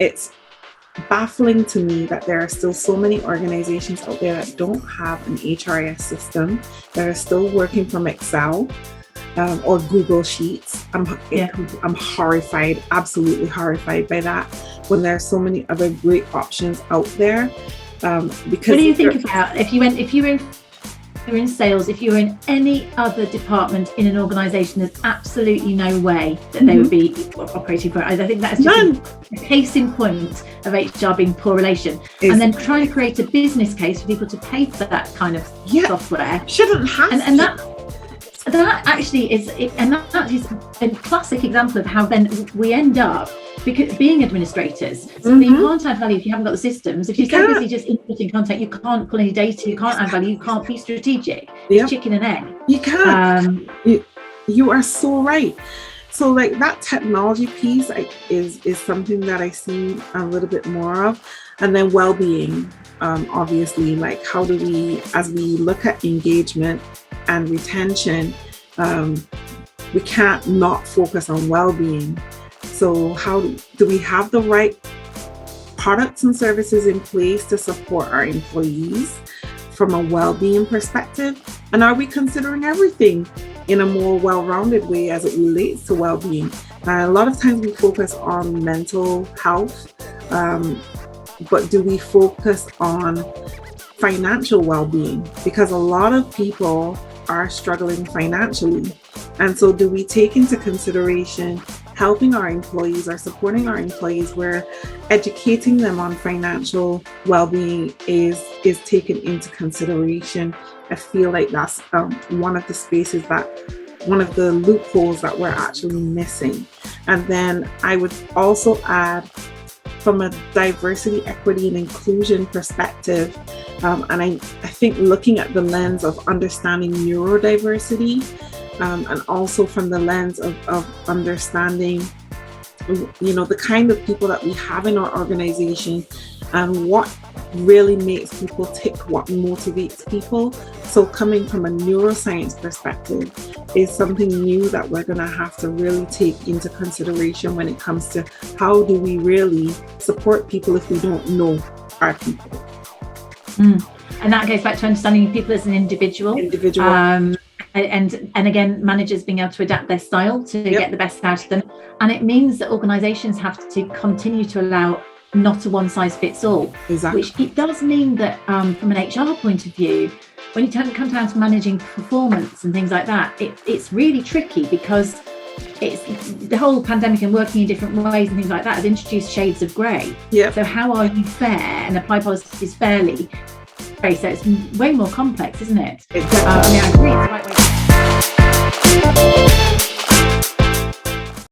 it's baffling to me that there are still so many organizations out there that don't have an HRIS system, that are still working from Excel or Google Sheets. I'm horrified, absolutely horrified by that, when there are so many other great options out there. Because what do you think about if you're in sales, if you're in any other department in an organization, there's absolutely no way that they would be operating for it. I think that's just a case in point of HR being poor relation. And then trying to create a business case for people to pay for that kind of software. Shouldn't have and that actually is a classic example of how then we end up being administrators. So you can't add value if you haven't got the systems. If you're so busy just inputting content, you can't pull any data, you can't add value, you can't be strategic. It's chicken and egg. You can't. You are so right. So like that technology piece is something that I see a little bit more of. And then well-being, obviously, like how do we, as we look at engagement and retention, we can't not focus on well-being. So how do we have the right products and services in place to support our employees from a well-being perspective? And are we considering everything in a more well-rounded way as it relates to well-being? A lot of times we focus on mental health, but do we focus on financial well-being? Because a lot of people are struggling financially. And so do we take into consideration helping our employees or supporting our employees where educating them on financial well-being is taken into consideration? I feel like that's one of the spaces one of the loopholes that we're actually missing. And then I would also add, from a diversity, equity, and inclusion perspective, and I think looking at the lens of understanding neurodiversity, and also from the lens of understanding, the kind of people that we have in our organization and what really makes people tick, what motivates people. So coming from a neuroscience perspective is something new that we're going to have to really take into consideration when it comes to how do we really support people if we don't know our people. And that goes back to understanding people as an individual. And again, managers being able to adapt their style to get the best out of them. And it means that organizations have to continue to allow not a one size fits all. Exactly. Which it does mean that from an HR point of view, when you come down to managing performance and things like that, it's really tricky, because it's the whole pandemic and working in different ways and things like that has introduced shades of grey. So how are you fair and apply policies fairly? So it's way more complex, isn't it? I agree.